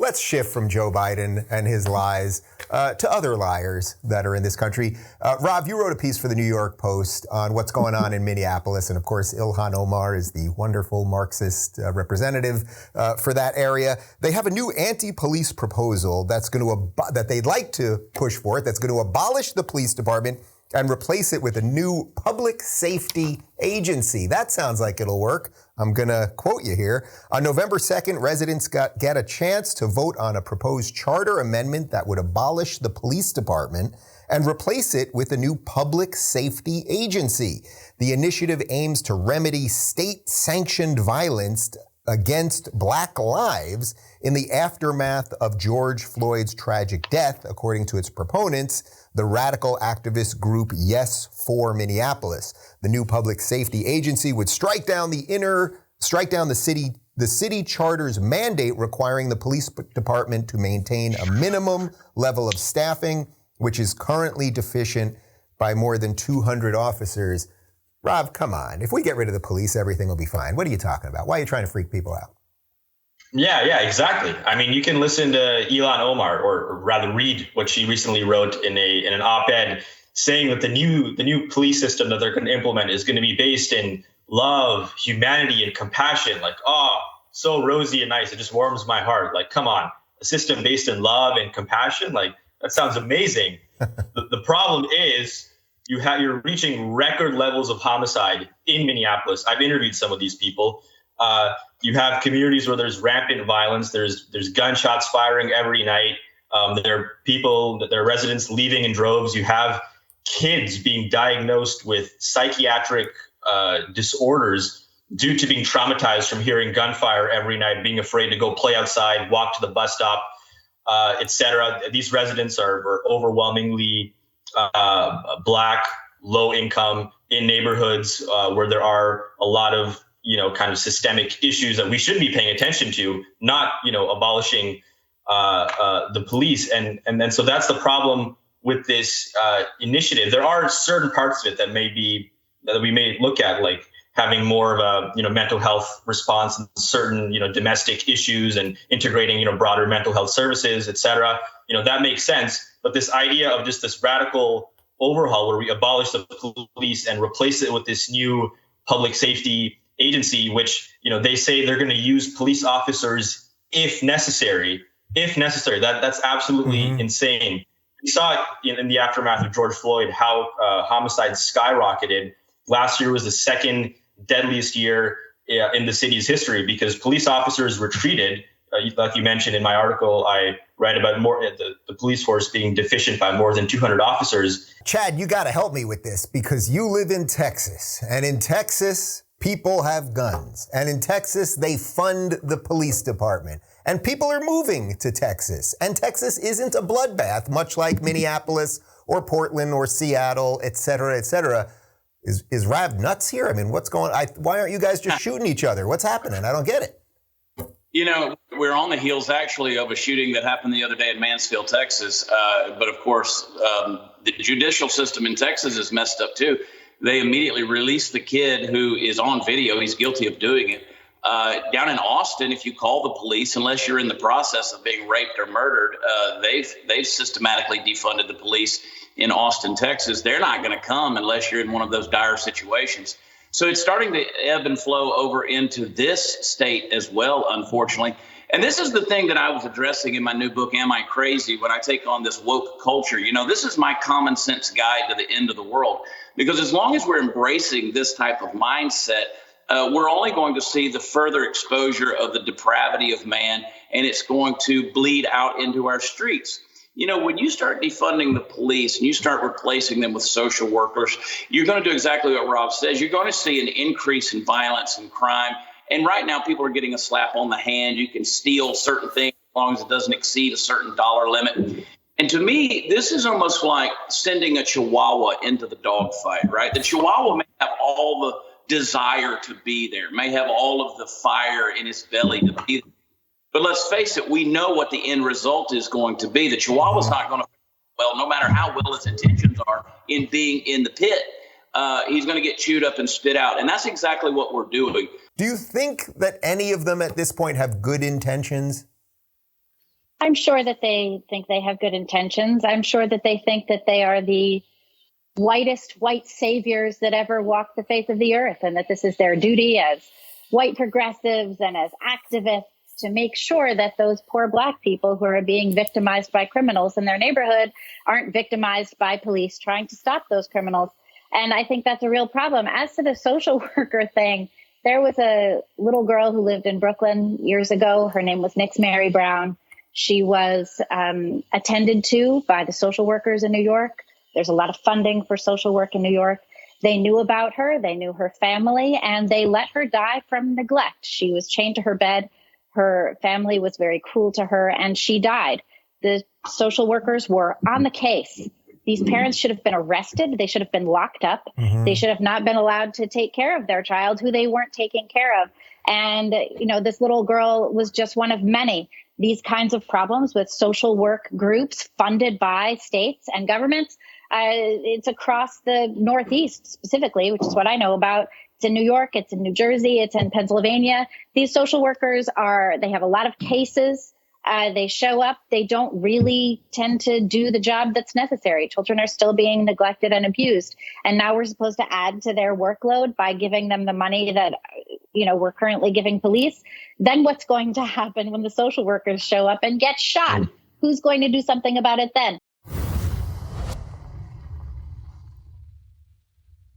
let's shift from Joe Biden and his lies to other liars that are in this country. Rav, you wrote a piece for the New York Post on what's going on in Minneapolis. And of course, Ilhan Omar is the wonderful Marxist representative for that area. They have a new anti-police proposal that's going to that they'd like to push forth, that's going to abolish the police department and replace it with a new public safety agency. That sounds like it'll work. I'm going to quote you here. On November 2nd, residents get a chance to vote on a proposed charter amendment that would abolish the police department and replace it with a new public safety agency. The initiative aims to remedy state-sanctioned violence against Black lives in the aftermath of George Floyd's tragic death, according to its proponents, the radical activist group Yes for Minneapolis. The new public safety agency would strike down the city charter's mandate requiring the police department to maintain a minimum level of staffing, which is currently deficient by more than 200 officers. Rob, come on. If we get rid of the police, everything will be fine. What are you talking about? Why are you trying to freak people out? Yeah, exactly. I mean, you can listen to Ilhan Omar, or rather read what she recently wrote in an op-ed saying that the new police system that they're going to implement is going to be based in love, humanity, and compassion. Like, oh, so rosy and nice. It just warms my heart. Like, come on, a system based in love and compassion. Like, that sounds amazing. The problem is you're reaching record levels of homicide in Minneapolis. I've interviewed some of these people. You have communities where there's rampant violence. There's gunshots firing every night. There are residents leaving in droves. You have kids being diagnosed with psychiatric disorders due to being traumatized from hearing gunfire every night, being afraid to go play outside, walk to the bus stop, etc. These residents are overwhelmingly Black, low income, in neighborhoods where there are a lot of kind of systemic issues that we should be paying attention to, not abolishing the police. And then so that's the problem with this initiative. There are certain parts of it that we may look at, like having more of a mental health response in certain domestic issues and integrating broader mental health services, et cetera. That makes sense. But this idea of just this radical overhaul where we abolish the police and replace it with this new public safety agency, which they say they're going to use police officers if necessary. That's absolutely insane. We saw it in the aftermath of George Floyd, how homicide skyrocketed. Last year was the second deadliest year in the city's history because police officers were treated, like you mentioned in my article, I write about the police force being deficient by more than 200 officers. Chad, you got to help me with this because you live in Texas, and in Texas, people have guns. And in Texas, they fund the police department. And people are moving to Texas. And Texas isn't a bloodbath, much like Minneapolis or Portland or Seattle, et cetera, et cetera. Is Rav nuts here? I mean, what's going on? Why aren't you guys just shooting each other? What's happening? I don't get it. We're on the heels, actually, of a shooting that happened the other day in Mansfield, Texas. But, of course, the judicial system in Texas is messed up, too. They immediately released the kid who is on video. He's guilty of doing it. Down in Austin, if you call the police, unless you're in the process of being raped or murdered, they've systematically defunded the police in Austin, Texas. They're not going to come unless you're in one of those dire situations. So it's starting to ebb and flow over into this state as well, unfortunately. And this is the thing that I was addressing in my new book, Am I Crazy? When I take on this woke culture, this is my common sense guide to the end of the world. Because as long as we're embracing this type of mindset, we're only going to see the further exposure of the depravity of man, and it's going to bleed out into our streets. When you start defunding the police and you start replacing them with social workers, you're going to do exactly what Rob says. You're going to see an increase in violence and crime. And right now, people are getting a slap on the hand. You can steal certain things as long as it doesn't exceed a certain dollar limit. And to me, this is almost like sending a chihuahua into the dog fight, right? The chihuahua may have all the desire to be there, may have all of the fire in his belly to be there. But let's face it, we know what the end result is going to be. The chihuahua's not going to, no matter how well his intentions are in being in the pit, he's going to get chewed up and spit out. And that's exactly what we're doing. Do you think that any of them at this point have good intentions? I'm sure that they think they have good intentions. I'm sure that they think that they are the whitest white saviors that ever walked the face of the earth, and that this is their duty as white progressives and as activists to make sure that those poor Black people who are being victimized by criminals in their neighborhood aren't victimized by police trying to stop those criminals. And I think that's a real problem. As to the social worker thing, there was a little girl who lived in Brooklyn years ago. Her name was Nix Mary Brown. She was attended to by the social workers in New York. There's a lot of funding for social work in New York. They knew about her, they knew her family, and they let her die from neglect. She was chained to her bed. Her family was very cruel to her, and she died. The social workers were on the case. These parents should have been arrested. They should have been locked up. Mm-hmm. They should have not been allowed to take care of their child who they weren't taking care of. And, this little girl was just one of many. These kinds of problems with social work groups funded by states and governments, it's across the Northeast specifically, which is what I know about. It's in New York, it's in New Jersey, it's in Pennsylvania. These social workers they have a lot of cases. They show up. They don't really tend to do the job that's necessary. Children are still being neglected and abused. And now we're supposed to add to their workload by giving them the money that, we're currently giving police. Then what's going to happen when the social workers show up and get shot? Who's going to do something about it then?